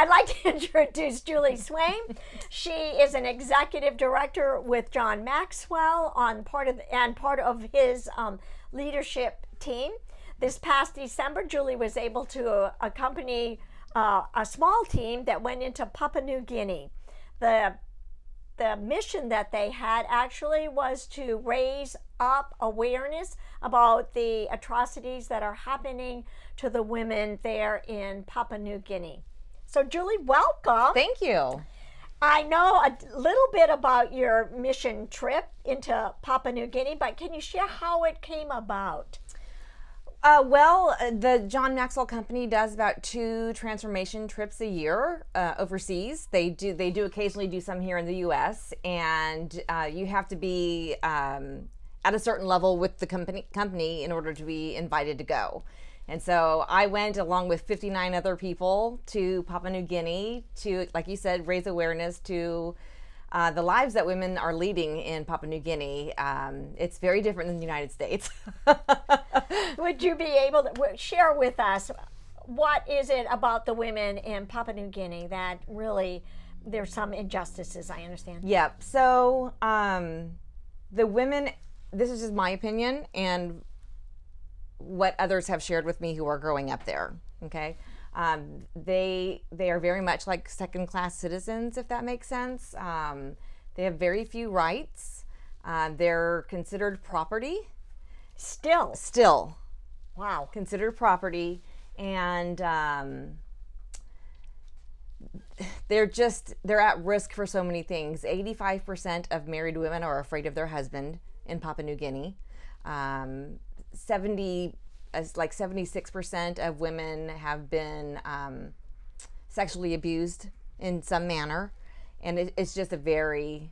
I'd like to introduce Julie Swain. She is an executive director with John Maxwell on part of his leadership team. This past December, Julie was able to accompany a small team that went into Papua New Guinea. The mission that they had actually was to raise up awareness about the atrocities that are happening to the women there in Papua New Guinea. So Julie, welcome. Thank you. I know a little bit about your mission trip into Papua New Guinea, but can you share how it came about? The John Maxwell Company does about 2 transformation trips a year overseas. They do occasionally do some here in the U.S. and you have to be at a certain level with the company in order to be invited to go. And so I went along with 59 other people to Papua New Guinea to, like you said, raise awareness to the lives that women are leading in Papua New Guinea. It's very different than the United States. Would you be able to share with us what is it about the women in Papua New Guinea that really, there's some injustices, I understand? Yep. So the women, this is just my opinion and what others have shared with me who are growing up there, okay? They are very much like second-class citizens, if that makes sense. They have very few rights. They're considered property. Still. Wow. Considered property. And they're at risk for so many things. 85% of married women are afraid of their husband in Papua New Guinea. 76% of women have been sexually abused in some manner, and it's just a very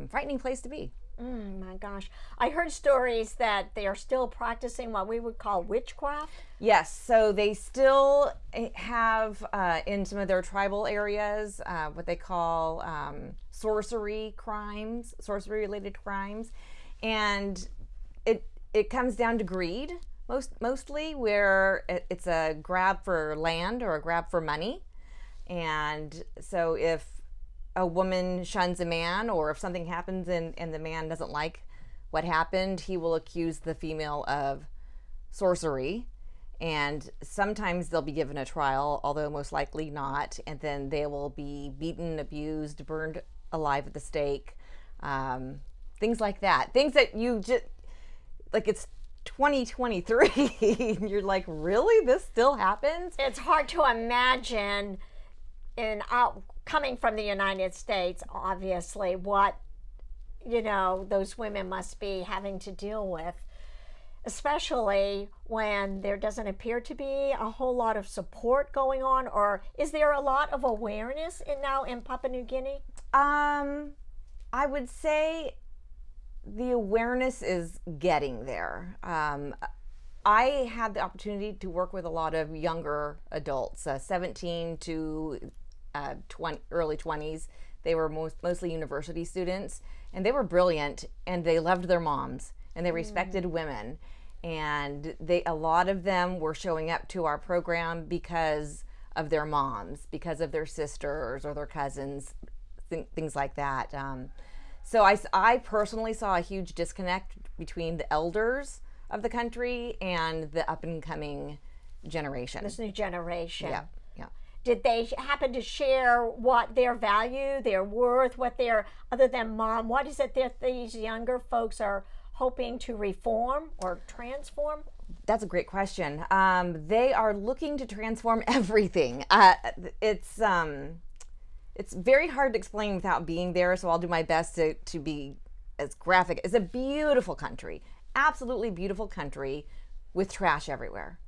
frightening place to be. My gosh. I heard stories that they are still practicing what we would call witchcraft. Yes, so they still have in some of their tribal areas what they call sorcery-related crimes, and it comes down to greed. Mostly where it's a grab for land or a grab for money. And so if a woman shuns a man or if something happens and the man doesn't like what happened, he will accuse the female of sorcery. And sometimes they'll be given a trial, although most likely not. And then they will be beaten, abused, burned alive at the stake. Things like that. Things that you just, like it's 2023 and you're like, really, this still happens? It's hard to imagine coming from the United States, obviously, what those women must be having to deal with, especially when there doesn't appear to be a whole lot of support going on. Or is there a lot of awareness now in Papua New Guinea? I would say the awareness is getting there. I had the opportunity to work with a lot of younger adults, 17 to early 20s. They were mostly university students, and they were brilliant, and they loved their moms, and they respected women. And a lot of them were showing up to our program because of their moms, because of their sisters or their cousins, things like that. So I personally saw a huge disconnect between the elders of the country and the up-and-coming generation. This new generation. Yeah. Did they happen to share what their value, their worth, other than mom, what is it that these younger folks are hoping to reform or transform? That's a great question. They are looking to transform everything. It's very hard to explain without being there, so I'll do my best to be as graphic. It's a beautiful country, absolutely beautiful country with trash everywhere.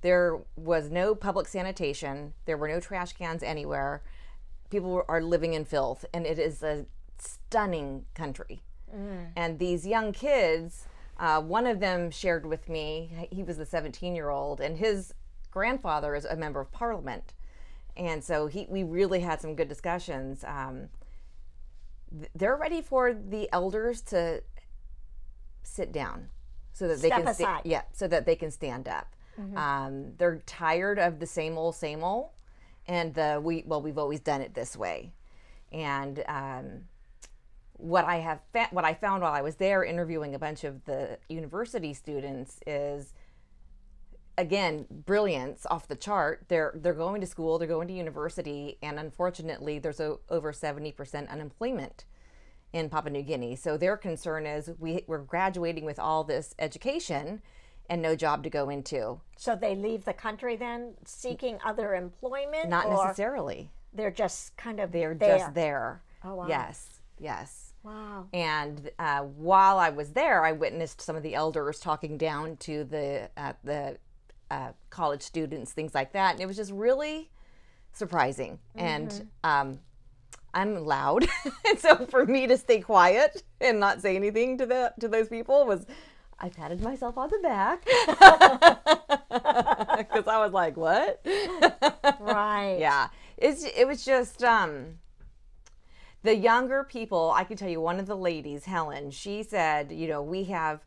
There was no public sanitation. There were no trash cans anywhere. People are living in filth, and it is a stunning country. And these young kids, one of them shared with me, he was a 17-year-old, and his grandfather is a member of parliament. And so we really had some good discussions. They're ready for the elders to sit down so that they can so that they can stand up. They're tired of the same old, and we've always done it this way. And what I found while I was there interviewing a bunch of the university students is, again, brilliance off the chart. They're going to school, they're going to university, and unfortunately there's over 70% unemployment in Papua New Guinea. So their concern is we're graduating with all this education and no job to go into. So they leave the country then, seeking other employment? Not or necessarily. They're just kind of just there. Oh, wow. Yes. Wow. And while I was there, I witnessed some of the elders talking down to the college students, things like that. And it was just really surprising. And I'm loud. And so for me to stay quiet and not say anything to those people was, I patted myself on the back. Because I was like, what? Right. Yeah. It was just the younger people. I can tell you, one of the ladies, Helen, she said, we have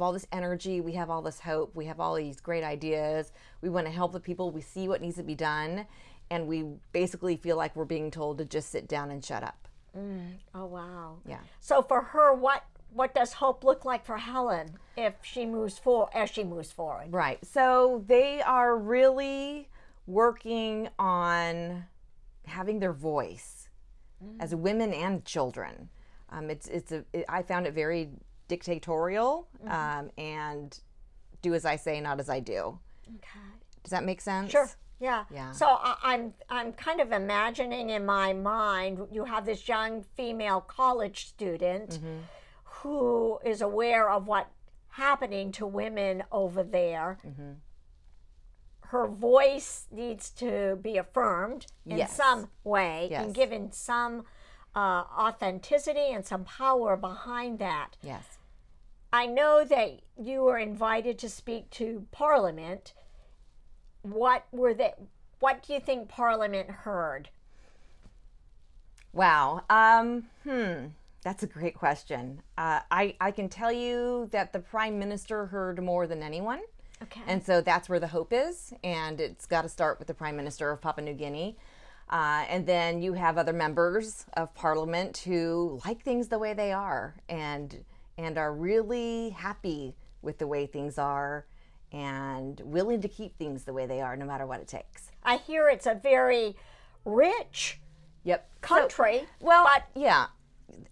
all this energy, we have all this hope, we have all these great ideas, we want to help the people, we see what needs to be done, and we basically feel like we're being told to just sit down and shut up. Oh, wow. Yeah. So for her, what does hope look like for Helen as she moves forward? Right. So they are really working on having their voice as women and children. I found it very dictatorial, and do as I say, not as I do. Okay. Does that make sense? Sure. Yeah. Yeah. So I'm kind of imagining in my mind, you have this young female college student who is aware of what's happening to women over there. Her voice needs to be affirmed in some way and given some authenticity and some power behind that. Yes. I know that you were invited to speak to Parliament. What do you think Parliament heard? Wow. That's a great question. I can tell you that the Prime Minister heard more than anyone. Okay. And so that's where the hope is, and it's got to start with the Prime Minister of Papua New Guinea. And then you have other members of Parliament who like things the way they are and are really happy with the way things are and willing to keep things the way they are no matter what it takes. I hear it's a very rich country. Yeah.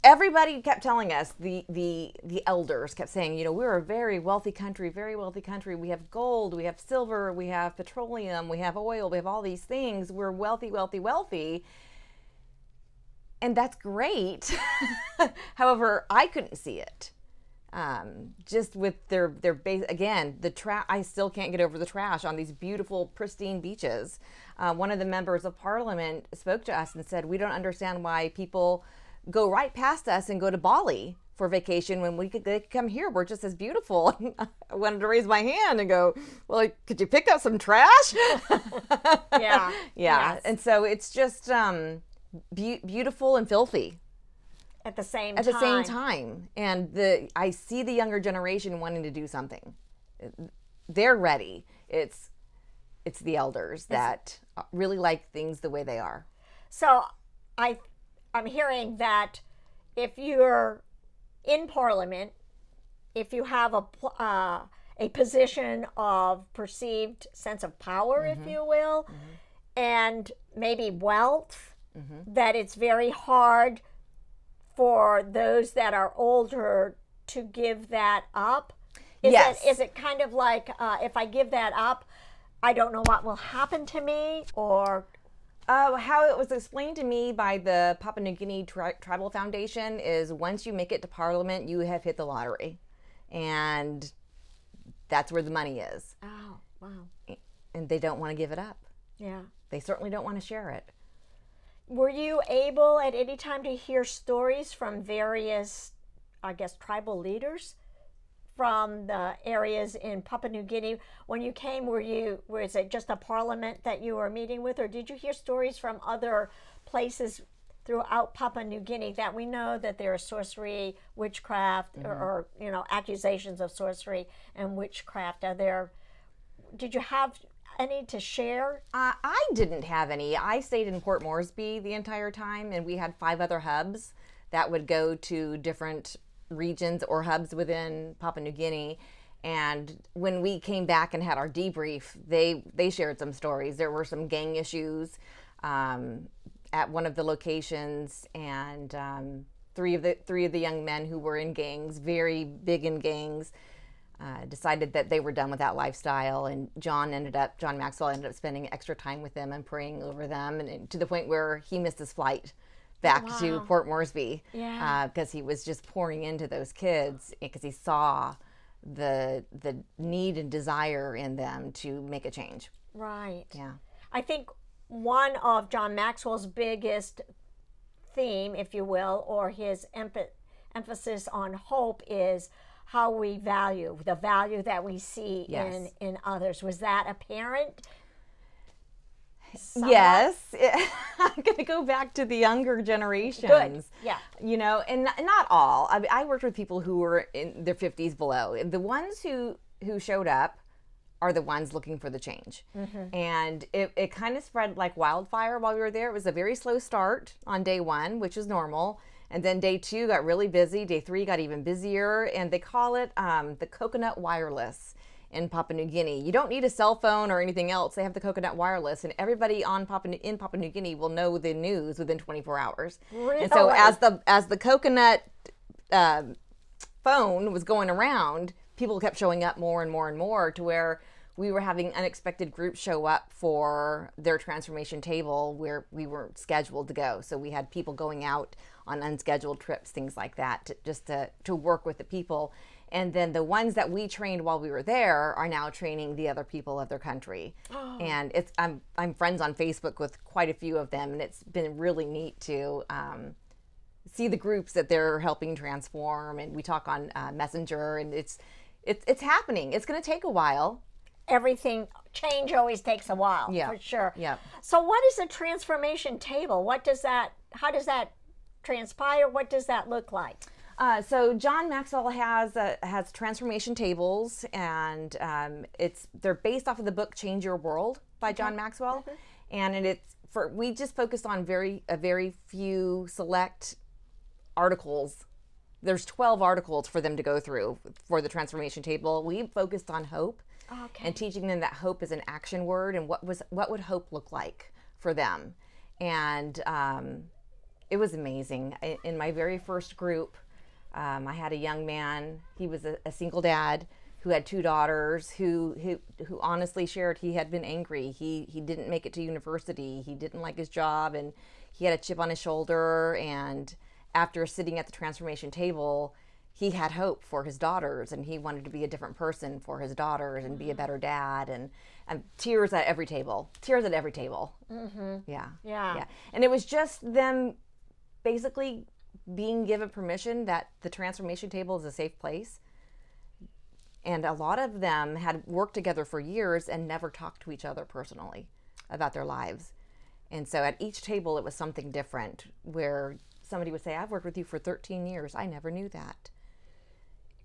Everybody kept telling us, the elders kept saying, we're a very wealthy country. We have gold, we have silver, we have petroleum, we have oil, we have all these things. We're wealthy. And that's great. However, I couldn't see it. Just with their base, again, I still can't get over the trash on these beautiful, pristine beaches. One of the members of Parliament spoke to us and said, we don't understand why people go right past us and go to Bali for vacation when they could come here. We're just as beautiful. I wanted to raise my hand and go, well, could you pick up some trash? Yeah. Yes. And so it's just beautiful and filthy at the same time. And I see the younger generation wanting to do something. They're ready. It's the elders that really like things the way they are. So I'm hearing that if you're in Parliament, if you have a position of perceived sense of power, if you will, and maybe wealth, that it's very hard for those that are older to give that up. Is it kind of like, if I give that up, I don't know what will happen to me, or... How it was explained to me by the Papua New Guinea Tribal Foundation is once you make it to Parliament, you have hit the lottery. And that's where the money is. Oh, wow. And they don't want to give it up. Yeah. They certainly don't want to share it. Were you able at any time to hear stories from various, tribal leaders from the areas in Papua New Guinea? When you came, was it just a Parliament that you were meeting with, or did you hear stories from other places throughout Papua New Guinea that we know that there is sorcery, witchcraft, or accusations of sorcery and witchcraft? Did you have any to share? I didn't have any. I stayed in Port Moresby the entire time, and we had 5 other hubs that would go to different regions or hubs within Papua New Guinea. And when we came back and had our debrief, they shared some stories. There were some gang issues at one of the locations, and three of the young men who were in gangs, very big in gangs, decided that they were done with that lifestyle. And John Maxwell ended up spending extra time with them and praying over them, and to the point where he missed his flight back to Port Moresby because he was just pouring into those kids because he saw the need and desire in them to make a change. Right. Yeah. I think one of John Maxwell's biggest theme, if you will, or his emphasis on hope is how we value, the value that we see in others. Was that apparent? Somewhat? Yes. I'm going to go back to the younger generations. Good. Yeah. You know, and not all. I mean, I worked with people who were in their 50s below. The ones who showed up are the ones looking for the change. Mm-hmm. And it kind of spread like wildfire while we were there. It was a very slow start on day 1, which is normal. And then day 2 got really busy. Day 3 got even busier. And they call it the coconut wireless in Papua New Guinea. You don't need a cell phone or anything else. They have the coconut wireless, and everybody in Papua New Guinea will know the news within 24 hours. Really? And so as the coconut phone was going around, people kept showing up more and more and more, to where we were having unexpected groups show up for their transformation table where we weren't scheduled to go. So we had people going out on unscheduled trips, things like that, to work with the people. And then the ones that we trained while we were there are now training the other people of their country. Oh. And I'm friends on Facebook with quite a few of them, and it's been really neat to see the groups that they're helping transform. And we talk on Messenger, and it's happening. It's going to take a while. Change always takes a while, for sure. Yeah. So what is a transformation table? How does that transpire? What does that look like? So John Maxwell has transformation tables, and they're based off of the book Change Your World by John Maxwell, and we just focused on a very few select articles. There's 12 articles for them to go through for the transformation table. We focused on hope, and teaching them that hope is an action word, and what would hope look like for them. And it was amazing. In my very first group, I had a young man. He was a single dad who had 2 daughters who honestly shared he had been angry. He didn't make it to university. He didn't like his job, and he had a chip on his shoulder. And after sitting at the transformation table, he had hope for his daughters, and he wanted to be a different person for his daughters and be a better dad. And tears at every table. Mm-hmm. Yeah. And it was just them basically being given permission that the transformation table is a safe place. And a lot of them had worked together for years and never talked to each other personally about their lives. And so at each table, it was something different, where somebody would say, I've worked with you for 13 years. I never knew that.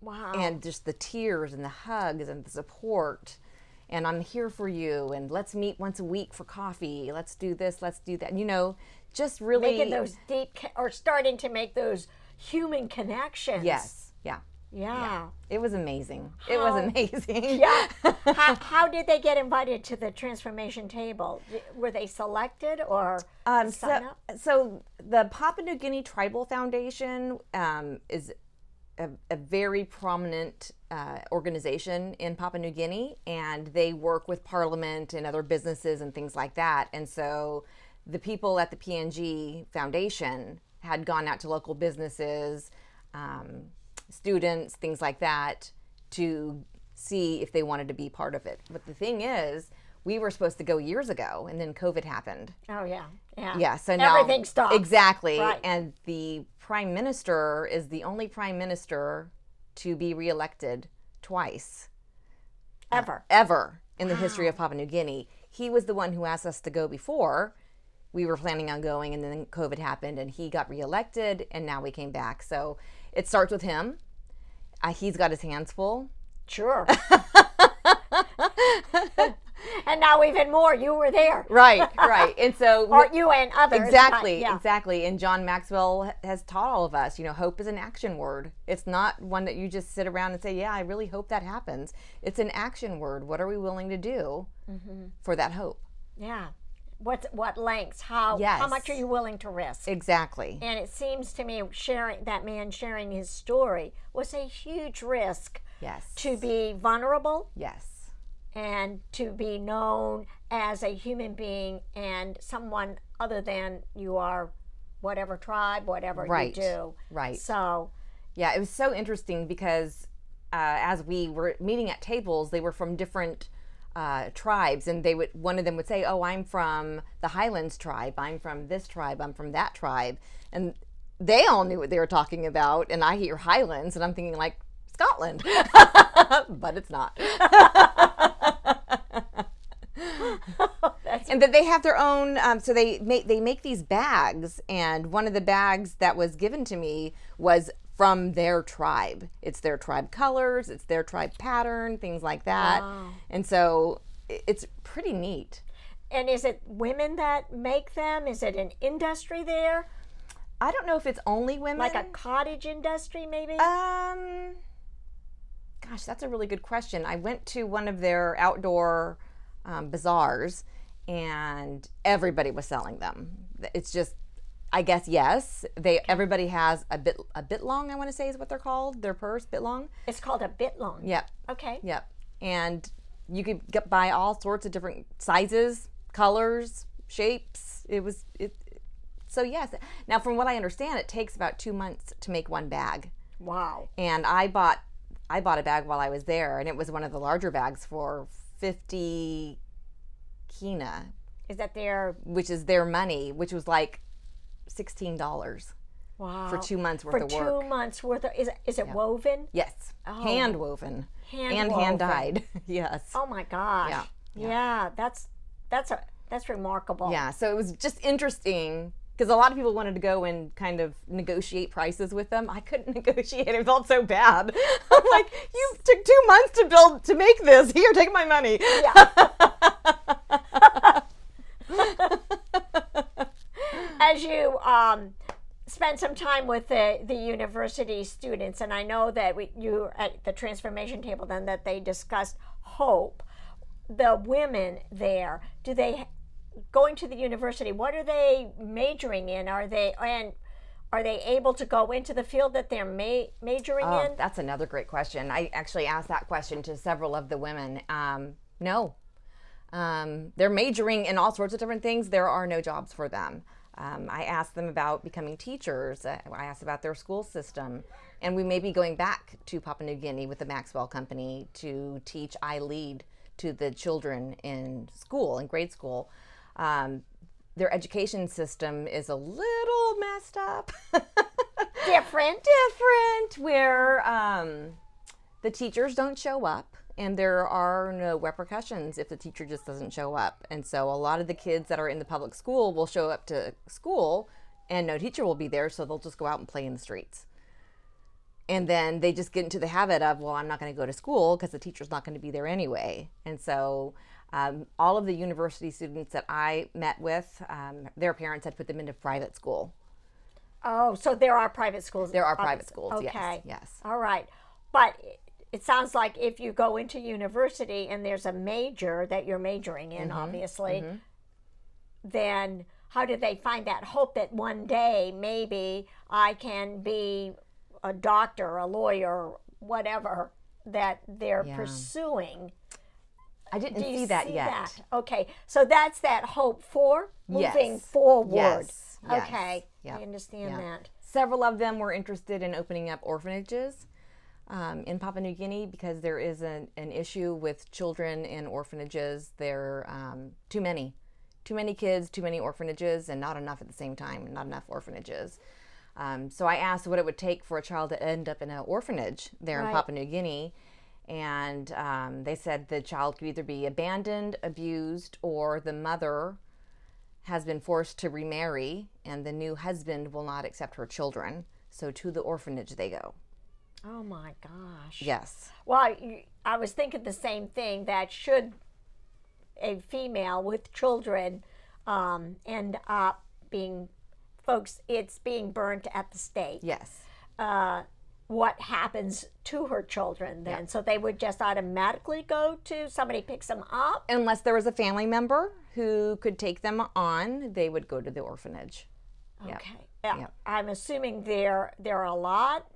Wow. And just the tears and the hugs and the support. And I'm here for you. And let's meet once a week for coffee. Let's do this. Let's do that. You know, just really making those deep, or starting to make those human connections. Yes. Yeah. It was amazing. Yeah. How did they get invited to the transformation table? Were they selected or sign up? So the Papua New Guinea Tribal Foundation is a very prominent organization in Papua New Guinea, and they work with Parliament and other businesses and things like that. And so the people at the PNG Foundation had gone out to local businesses, students, things like that, to see if they wanted to be part of it. But the thing is, we were supposed to go years ago, and then COVID happened. Oh, yeah. Yeah, so now everything stopped. Exactly. Right. And the prime minister is the only prime minister to be reelected twice. Ever in the history of Papua New Guinea. He was the one who asked us to go before. We were planning on going, and then COVID happened, and he got reelected, and now we came back. So it starts with him. He's got his hands full. Sure. And now even more, you were there. Right. And so Or you and others. exactly, but, yeah. exactly. And John Maxwell has taught all of us, hope is an action word. It's not one that you just sit around and say, yeah, I really hope that happens. It's an action word. What are we willing to do for that hope? Yeah. What lengths? How much are you willing to risk? Exactly. And it seems to me sharing his story was a huge risk. Yes. To be vulnerable. Yes. And to be known as a human being and someone other than you are, whatever tribe, whatever you do. Right. So. Yeah, it was so interesting because as we were meeting at tables, they were from different tribes, and one of them would say, oh, I'm from the Highlands tribe, I'm from this tribe, I'm from that tribe, and they all knew what they were talking about. And I hear Highlands and I'm thinking like Scotland. But it's not. And that they have their own so they make these bags, and one of the bags that was given to me was from their tribe. It's their tribe colors, it's their tribe pattern, things like that. Wow. And so it's pretty neat. And is it women that make them? Is it an industry there? I don't know if it's only women. Like a cottage industry, maybe? Gosh, that's a really good question. I went to one of their outdoor bazaars, and everybody was selling them. It's just, I guess, yes. Everybody has a bit long, I want to say is what they're called. Their purse, bit long. It's called a bit long. Yep. Okay. Yep. And you could buy all sorts of different sizes, colors, shapes. So yes. Now, from what I understand, it takes about 2 months to make one bag. Wow. And I bought a bag while I was there, and it was one of the larger bags for 50 kina. Is that their? Which is their money, which was like $16. Wow. For 2 months worth of work. For 2 months worth of, is it woven? Yes. Oh. Hand woven. Hand hand dyed. Yes. Oh my gosh. Yeah. That's remarkable. Yeah. So it was just interesting because a lot of people wanted to go and kind of negotiate prices with them. I couldn't negotiate. It felt so bad. I'm like, you took 2 months to make this. Here, take my money. Yeah. As you spent some time with the university students, and I know that you at the transformation table then that they discussed hope. The women there, going to the university, what are they majoring in? Are they able to go into the field that they're majoring in? That's another great question. I actually asked that question to several of the women. No. They're majoring in all sorts of different things. There are no jobs for them. I asked them about becoming teachers. I asked about their school system. And we may be going back to Papua New Guinea with the Maxwell Company to teach I-Lead to the children in school, in grade school. Their education system is a little messed up. Different, where the teachers don't show up, and there are no repercussions if the teacher just doesn't show up. And so a lot of the kids that are in the public school will show up to school and no teacher will be there, so they'll just go out and play in the streets. And then they just get into the habit of, well, I'm not going to go to school because the teacher's not going to be there anyway. And so all of the university students that I met with, their parents had put them into private school. Oh, so there are private schools. There are private schools, okay. Yes. All right. But it sounds like if you go into university and there's a major that you're majoring in, obviously, then how do they find that hope that one day maybe I can be a doctor, a lawyer, whatever that they're pursuing? I didn't see that yet. Okay, so that's that hope for moving forward. Yes. Okay, Yep. I understand that. Several of them were interested in opening up orphanages in Papua New Guinea because there is an issue with children in orphanages. There are too many kids, too many orphanages, and not enough at the same time, not enough orphanages. So I asked what it would take for a child to end up in an orphanage there in Papua New Guinea. And they said the child could either be abandoned, abused, or the mother has been forced to remarry and the new husband will not accept her children. So to the orphanage they go. Oh my gosh. Yes. Well, I was thinking the same thing, that should a female with children end up being it's being burnt at the stake. Yes. What happens to her children then? So they would just automatically go to somebody picks them up? Unless there was a family member who could take them on, they would go to the orphanage. Okay. Yeah. I'm assuming there are a lot.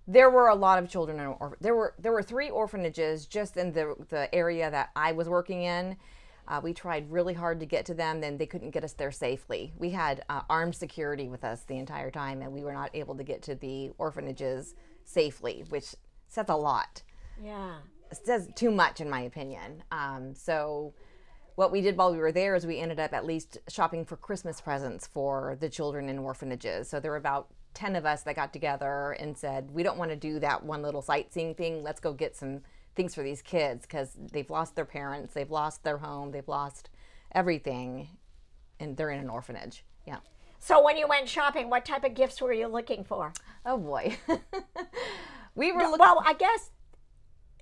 There were a lot of children in there were 3 orphanages just in the area that I was working in. We tried really hard to get to them, and they couldn't get us there safely. We had armed security with us the entire time, and we were not able to get to the orphanages safely, which says a lot. Yeah. It says too much, in my opinion. So what we did while we were there is we ended up at least shopping for Christmas presents for the children in orphanages. So there were about 10 of us that got together and said, we don't want to do that one little sightseeing thing. Let's go get some things for these kids, because they've lost their parents, they've lost their home, they've lost everything, and they're in an orphanage. Yeah. So when you went shopping, what type of gifts were you looking for? Oh boy. We were well, I guess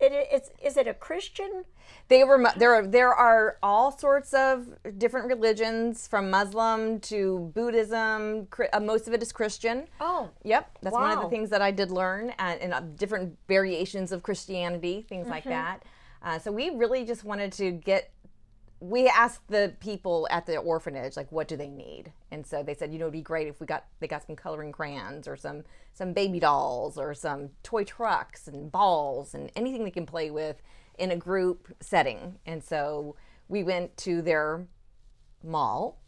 is it a Christian? There are all sorts of different religions, from Muslim to Buddhism. Most of it is Christian. Oh. Yep. That's one of the Wow. things that I did learn, and different variations of Christianity, things like that. So we really just wanted to we asked the people at the orphanage, like, what do they need? And so they said, it'd be great if they got some coloring crayons, or some baby dolls, or some toy trucks and balls, and anything they can play with in a group setting. And so we went to their mall,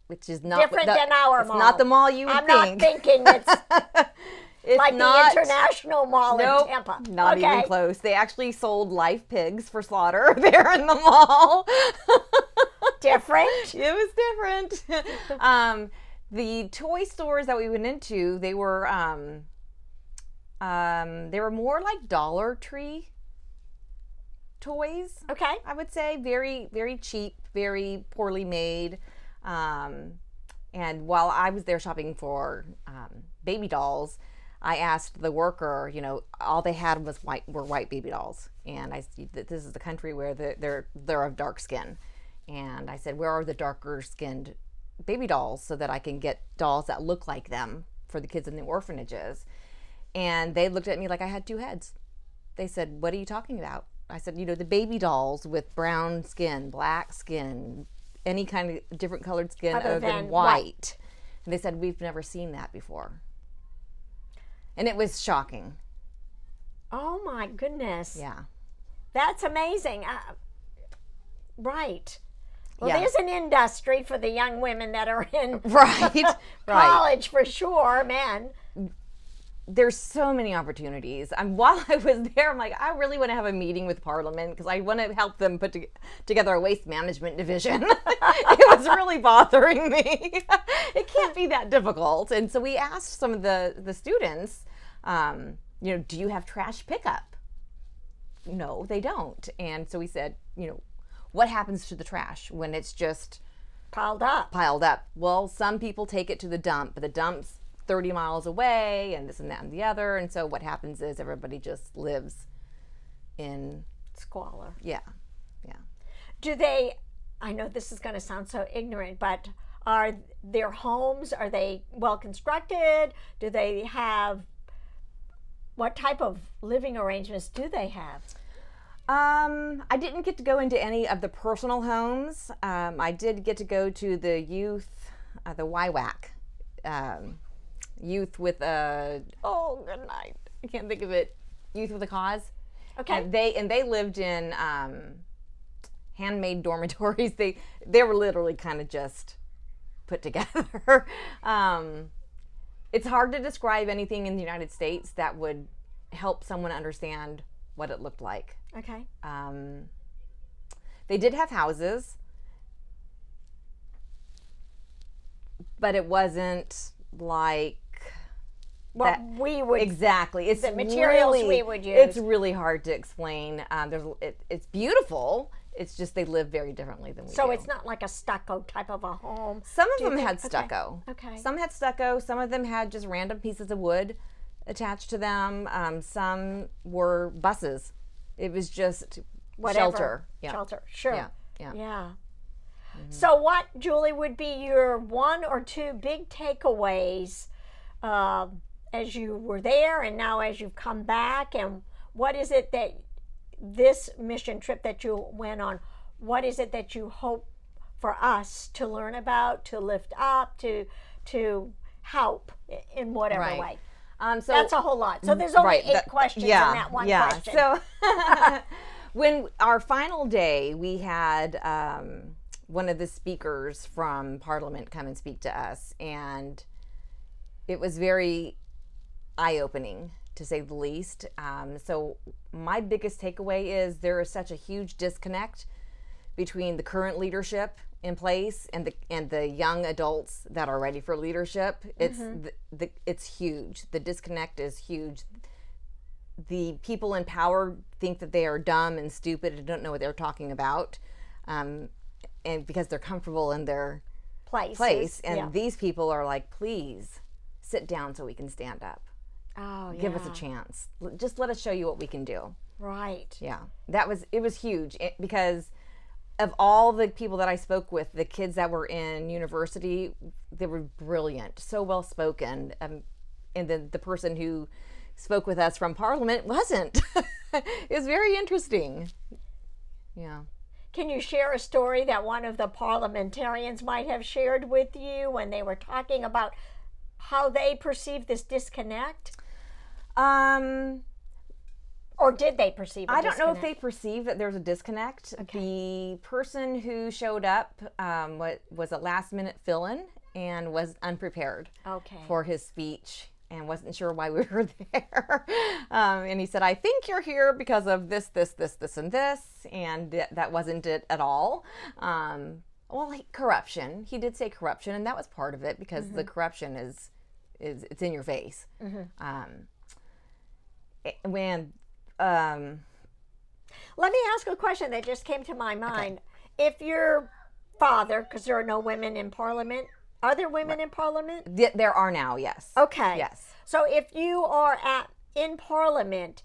which is not different than our mall. It's not the mall you would I'm think. not thinking it's It's like not, the International Mall nope, in Tampa. Not Okay. even close. They actually sold live pigs for slaughter there in the mall. Different. It was different. The toy stores that we went into, they were more like Dollar Tree toys. Okay. I would say very, very cheap, very poorly made. And while I was there shopping for baby dolls, I asked the worker, all they had were white baby dolls. And I see that this is the country where they're of dark skin. And I said, where are the darker skinned baby dolls, so that I can get dolls that look like them for the kids in the orphanages? And they looked at me like I had 2 heads. They said, what are you talking about? I said, the baby dolls with brown skin, black skin, any kind of different colored skin other than white. And they said, we've never seen that before. And it was shocking. Oh my goodness. Yeah. That's amazing. Right. Well, Yeah. there's an industry for the young women that are in Right. college for sure, man. There's so many opportunities. While I was there, I'm like, I really want to have a meeting with Parliament, because I want to help them put together a waste management division. It was really bothering me. It can't be that difficult. And so we asked some of the students, do you have trash pickup? No, they don't. And so we said, what happens to the trash when it's just Piled up. Well, some people take it to the dump, but the dump's 30 miles away, and this and that and the other. And so what happens is everybody just lives in Squalor. Yeah. Do they, I know this is going to sound so ignorant, but are their homes, are they well constructed? Do they have, what type of living arrangements do they have? I didn't get to go into any of the personal homes. I did get to go to the youth, the YWAC, youth with good night. I can't think of it. Youth with a cause. Okay. And they lived in handmade dormitories. They were literally kind of just put together. It's hard to describe anything in the United States that would help someone understand what it looked like. Okay. They did have houses, but it wasn't like What we would exactly. It's the materials really, we would use. It's really hard to explain. It's beautiful. It's just they live very differently than we do. So it's not like a stucco type of a home. Some of Do you them think- had stucco. Okay. Some had stucco. Some of them had just random pieces of wood attached to them. Some were buses. It was just whatever. Shelter. Yeah. Shelter. Sure. Yeah. Yeah. Yeah. So what, Julie, would be your one or two big takeaways as you were there and now as you've come back? And what is it that this mission trip that you went on, what is it that you hope for us to learn about, to lift up, to help in whatever Right. way? So That's a whole lot. So there's only right, 8 questions in that one question. So when our final day, we had one of the speakers from Parliament come and speak to us, and it was very eye-opening, to say the least. So my biggest takeaway is there is such a huge disconnect between the current leadership in place and the young adults that are ready for leadership. It's it's huge. The disconnect is huge. The people in power think that they are dumb and stupid and don't know what they're talking about, and because they're comfortable in their place. And these people are like, please sit down so we can stand up. Oh, yeah. Give us a chance. Just let us show you what we can do. Right. Yeah, it was huge because of all the people that I spoke with, the kids that were in university, they were brilliant, so well spoken. And then the person who spoke with us from Parliament wasn't. It was very interesting. Yeah. Can you share a story that one of the parliamentarians might have shared with you when they were talking about how they perceive this disconnect? Or did they perceive a I disconnect? don't know if they perceive that there's a disconnect. Okay. The person who showed up was a last-minute fill-in and was unprepared for his speech and wasn't sure why we were there. And he said, I think you're here because of this, this, this, this, and this. And that wasn't it at all. Corruption. He did say corruption, and that was part of it because the corruption is it's in your face. Let me ask a question that just came to my mind. If your father, because there are no women in Parliament, are there women in Parliament? There are now, yes. Okay. Yes. So if you are in Parliament,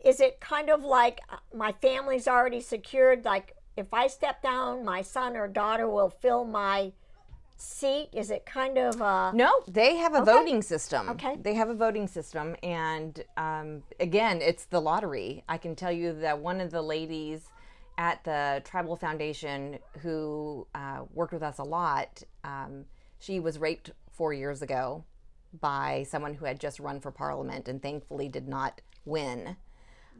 is it kind of like my family's already secured? Like if I step down, my son or daughter will fill my seat? Is it kind of No, they have a voting system. Okay. They have a voting system, and again, it's the lottery. I can tell you that one of the ladies at the Tribal Foundation who worked with us a lot, she was raped 4 years ago by someone who had just run for Parliament and thankfully did not win.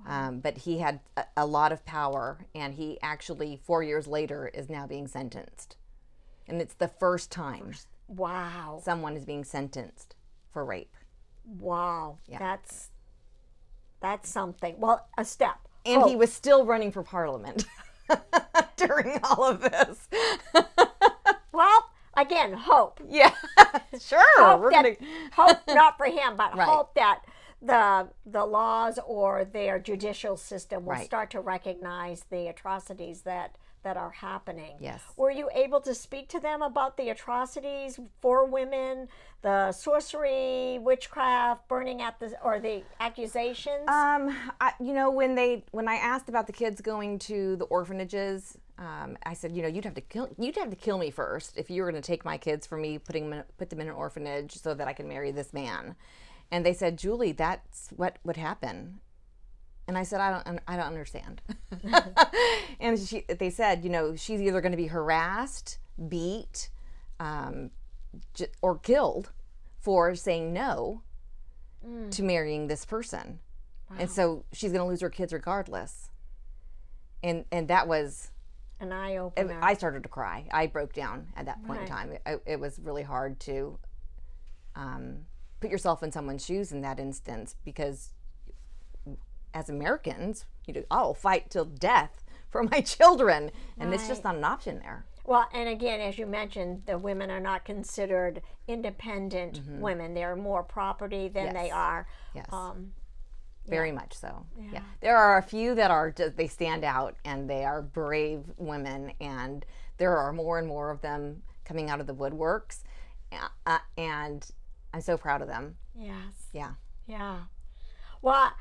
But he had a lot of power, and he actually 4 years later is now being sentenced. And it's the first time someone is being sentenced for rape. Wow. Yeah. That's something. Well, a step. And he was still running for Parliament during all of this. Well, again, hope. Yeah, sure. Hope not for him, but hope that the laws or their judicial system will start to recognize the atrocities that are happening. Yes. Were you able to speak to them about the atrocities for women, the sorcery, witchcraft, burning at the accusations? When I asked about the kids going to the orphanages, I said, you'd have to kill me first if you were going to take my kids from me, put them in an orphanage so that I can marry this man. And they said, Julie, that's what would happen. And I said, I don't understand. And they said, she's either going to be harassed, beat, or killed for saying no to marrying this person. Wow. And so she's going to lose her kids regardless. And that was an eye-opener. I started to cry. I broke down at that point in time. It was really hard to put yourself in someone's shoes in that instance, because as Americans, I'll fight till death for my children, and it's just not an option there. Well, and again, as you mentioned, the women are not considered independent women. They're more property than they are. Yes. Very much so. Yeah. There are a few that they stand out, and they are brave women, and there are more and more of them coming out of the woodworks, and I'm so proud of them. Yes. Yeah. Yeah. Well,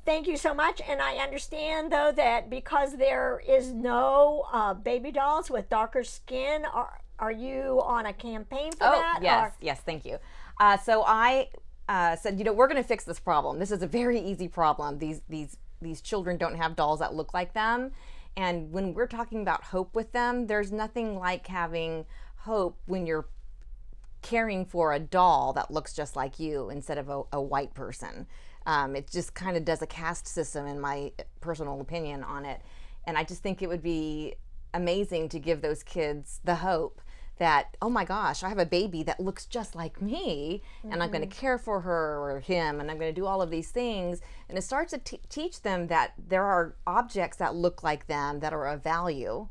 Thank you so much. And I understand, though, that because there is no baby dolls with darker skin, are you on a campaign for that? Yes, yes, thank you. So I said, we're going to fix this problem. This is a very easy problem. These children don't have dolls that look like them. And when we're talking about hope with them, there's nothing like having hope when you're caring for a doll that looks just like you instead of a white person. It just kind of does a caste system, in my personal opinion, on it. And I just think it would be amazing to give those kids the hope that, oh my gosh, I have a baby that looks just like me, and I'm going to care for her or him, and I'm going to do all of these things. And it starts to teach them that there are objects that look like them that are of value,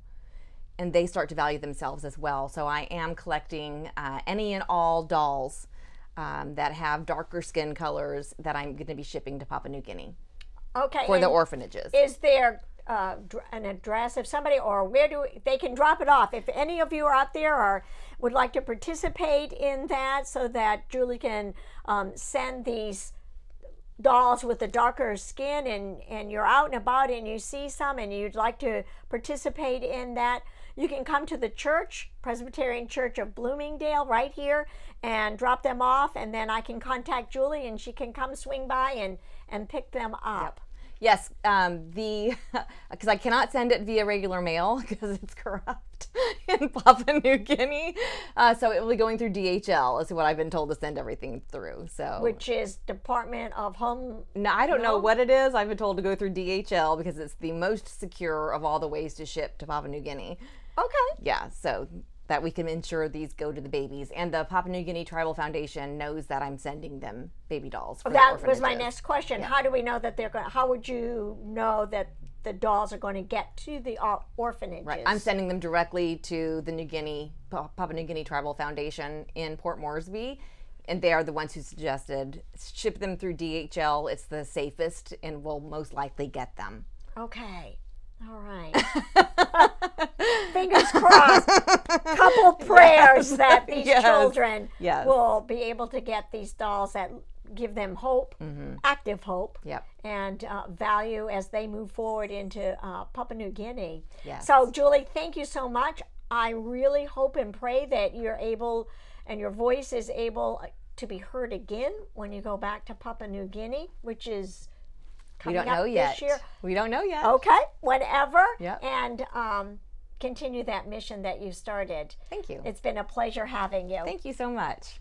and they start to value themselves as well. So I am collecting any and all dolls that have darker skin colors that I'm going to be shipping to Papua New Guinea for the orphanages. Is there an address of somebody, or where they can drop it off? If any of you are out there or would like to participate in that, so that Julie can send these dolls with the darker skin, and you're out and about and you see some and you'd like to participate in that, you can come to the church, Presbyterian Church of Bloomingdale, right here, and drop them off, and then I can contact Julie and she can come swing by and pick them up. Yep. Yes, because I cannot send it via regular mail because it's corrupt in Papua New Guinea. So it will be going through DHL, is what I've been told to send everything through. So, which is Department of Home. No, I don't know what it is. I've been told to go through DHL because it's the most secure of all the ways to ship to Papua New Guinea. Okay. Yeah, so that we can ensure these go to the babies. And the Papua New Guinea Tribal Foundation knows that I'm sending them baby dolls for the That orphanages. was my next question. Yeah. How do we know that they're going? How would you know that the dolls are going to get to the orphanages? Right. I'm sending them directly to the Papua New Guinea Tribal Foundation in Port Moresby, and they are the ones who suggested ship them through DHL. It's the safest and will most likely get them. Okay. All right. Fingers crossed. Couple prayers that these children will be able to get these dolls that give them hope, active hope, and value as they move forward into Papua New Guinea. Yes. So, Julie, thank you so much. I really hope and pray that you're able, and your voice is able to be heard again when you go back to Papua New Guinea, which is we don't know yet. We don't know yet. Okay, whenever. Yep. And continue that mission that you started. Thank you. It's been a pleasure having you. Thank you so much.